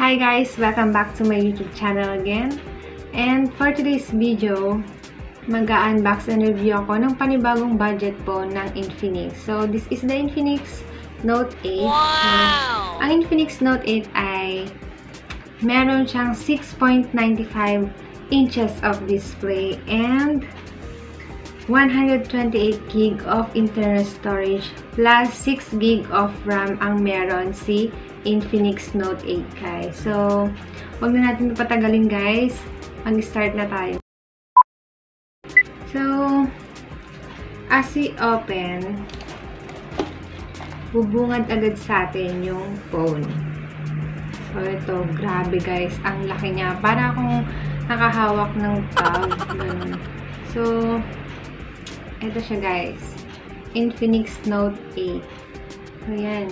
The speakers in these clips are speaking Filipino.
Hi guys! Welcome back to my YouTube channel again. And for today's video, mag-unbox and review ako ng panibagong budget po ng Infinix. So, this is the Infinix Note 8. Wow! Ang Infinix Note 8 ay meron siyang 6.95 inches of display and 128 gig of internal storage plus 6 gig of RAM ang meron si Infinix Note 8 guys. So, huwag na natin patagalin guys. Mag-start na tayo. So, as we open, bubungad agad sa atin yung phone. So, ito, grabe guys. Ang laki niya. Para akong nakahawak ng tab. So, ito siya guys. Infinix Note 8. So, yan.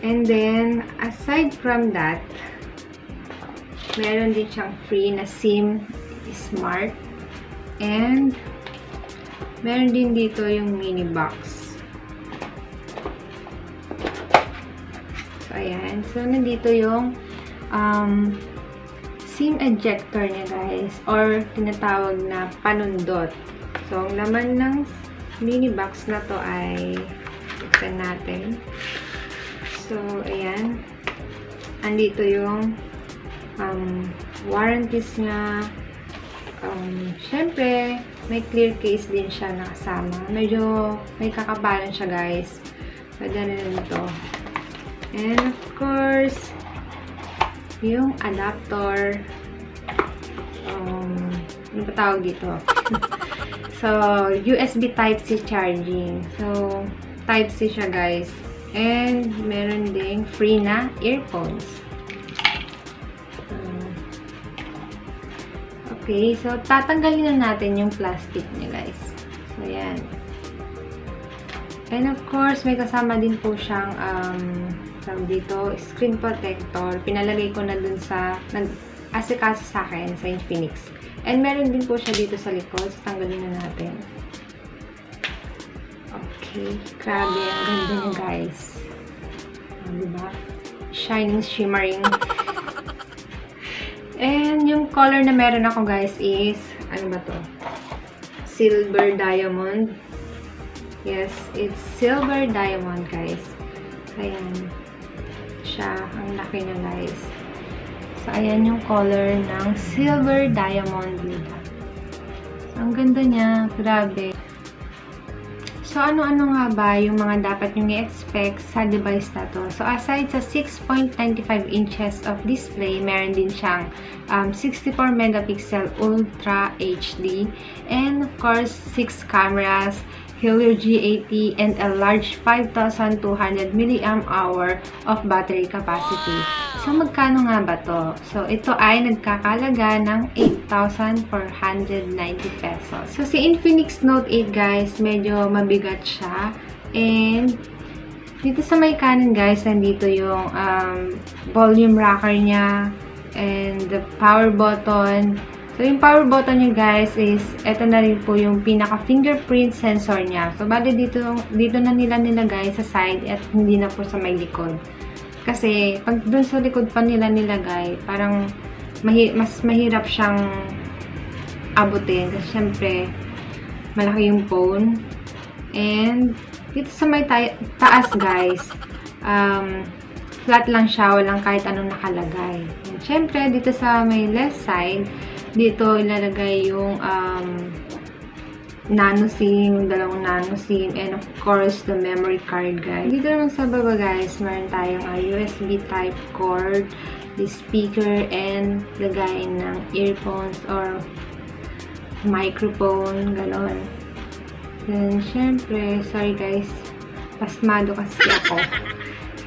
And then, aside from that, meron din siyang free na SIM Smart. And, meron din dito yung mini box. So, ayan. So, nandito yung SIM ejector niya guys. Or, tinatawag na panundot. So, ang laman ng mini box na to ay buksan natin. So, ayan. Andito yung warranties niya. Syempre, may clear case din siya nakasama. Medyo may kakapalan siya, guys. Pwede rin ito. And, of course, yung adapter. Ano ba tawag dito? So, USB Type-C charging. So, Type-C siya, guys. And, meron ding free na earphones. Okay, so tatanggalin na natin yung plastic niya, guys. So, yan. And of course, may kasama din po siyang dito, screen protector. Pinalagay ko na dun sa nag-asikaso sa akin sa Infinix. And meron din po siya dito sa likod. So, tanggalin na natin. Okay, grabe, ang ganda niya guys. Diba? Shining, shimmering. And yung color na meron ako guys is, ano ba to? Silver diamond. Yes, it's silver diamond guys. Ayan. Siya, ang laki na guys. So, ayan yung color ng silver diamond. So, ang ganda niya, grabe. So, ano-ano nga ba yung mga dapat nyo i-expect sa device na to? So, aside sa 6.95 inches of display, meron din siyang 64 megapixel Ultra HD and of course, 6 cameras, Helio G80, and a large 5,200 mAh of battery capacity. So, magkano nga ba to? So, ito ay nagkakalaga ng 8,490 pesos. So, si Infinix Note 8 guys, medyo mabigat siya. And, dito sa may kanan guys, nandito yung volume rocker niya and the power button. So, yung power button niya guys is, eto na rin po yung pinaka-fingerprint sensor niya. So, bali dito na nila nilagay sa side at hindi na po sa may likod. Kasi, pag dun sa likod pa nila nilagay, parang mas mahirap siyang abutin. Kasi, syempre, malaki yung phone. And, dito sa may taas guys, flat lang siya, walang kahit anong nakalagay. And, syempre, dito sa may left side, dito ilalagay yung nano SIM, dalawang nano SIM, and of course, the memory card guys. Dito naman sa baba guys, meron tayong USB type cord, the speaker, and lagay ng earphones or microphone, ganon. Then, syempre, sorry guys, pasmado kasi ako.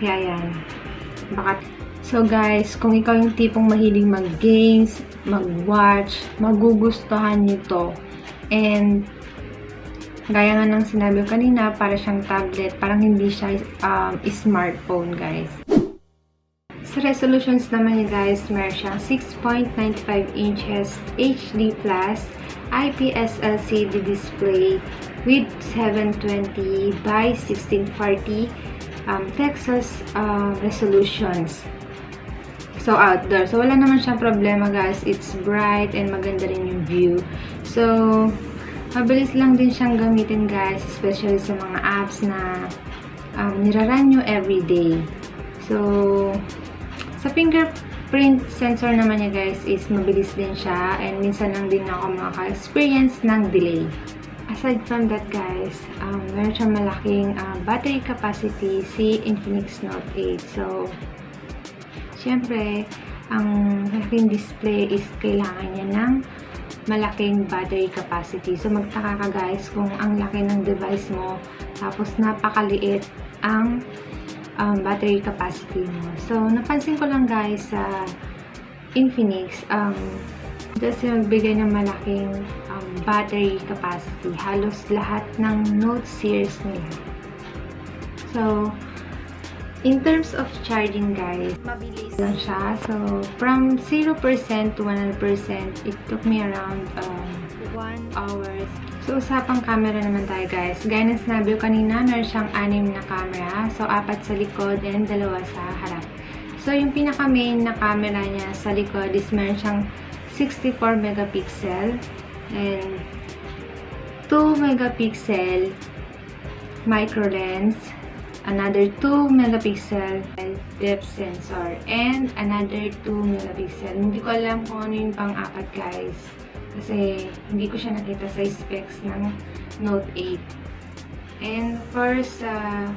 Kaya yan. So guys, kung ikaw yung tipong mahilig mag-games, mag-watch, magugustuhan nyo to. And, gaya nga ng sinabi ko kanina, para siyang tablet, parang hindi siya smartphone guys. Sa resolutions naman niya guys, meron siyang 6.95 inches HD Plus IPS LCD display with 720 by 1640 pixels resolutions. So, outdoor. So, wala naman siyang problema, guys. It's bright and maganda rin yung view. So, mabilis lang din siyang gamitin, guys. Especially sa mga apps na niraran nyo everyday. So, sa fingerprint sensor naman niya, guys, is mabilis din siya. And minsan lang din ako maka-experience ng delay. Aside from that, guys, meron siyang malaking battery capacity si Infinix Note 8. So, syempre, ang malaking display is kailangan niya ng malaking battery capacity. So, magtaka ka, guys, kung ang laki ng device mo, tapos napakaliit ang battery capacity mo. So, napansin ko lang, guys, sa Infinix, kasi magbigay ng malaking battery capacity. Halos lahat ng Note series nila. So, in terms of charging, guys, mabilis lang siya. So, from 0% to 100%, it took me around 1 hour. So, usapang camera naman tayo, guys. Gaya ng sinabi ko kanina, meron siyang 6 na camera. So, 4 sa likod and 2 sa harap. So, yung pinaka-main na camera niya sa likod is meron siyang 64 megapixel and 2 megapixel micro lens, another 2 megapixel depth sensor, and another 2 megapixel. Hindi ko alam kung ano yung pang-apat, guys, kasi hindi ko siya nakita sa specs ng Note 8. And for sa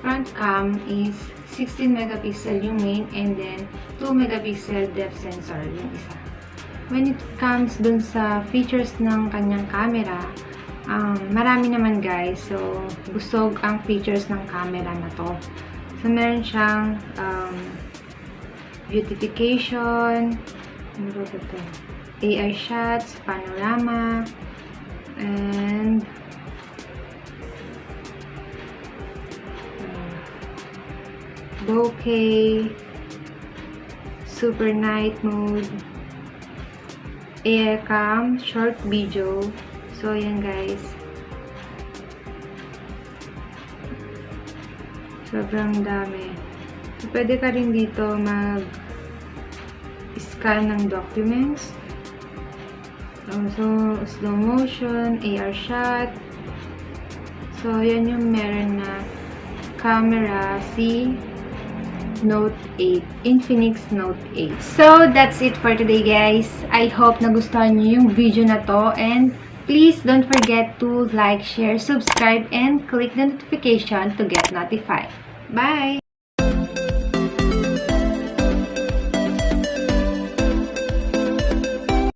front cam is 16 megapixel yung main, and then 2 megapixel depth sensor yung isa. When it comes dun sa features ng kanyang camera, marami naman, guys. So, busog ang features ng camera na to. So, meron siyang beautification, ano ba ito? AI shots, panorama, and bokeh, super night mode, air cam, short video. So, yan, guys. Sobrang dami. So, pwede ka rin dito mag-scan ng documents. So, slow motion, AR shot. So, yan yung meron na camera si Note 8, Infinix Note 8. So, that's it for today, guys. I hope nagustuhan niyo yung video na to, and please don't forget to like, share, subscribe, and click the notification to get notified. Bye!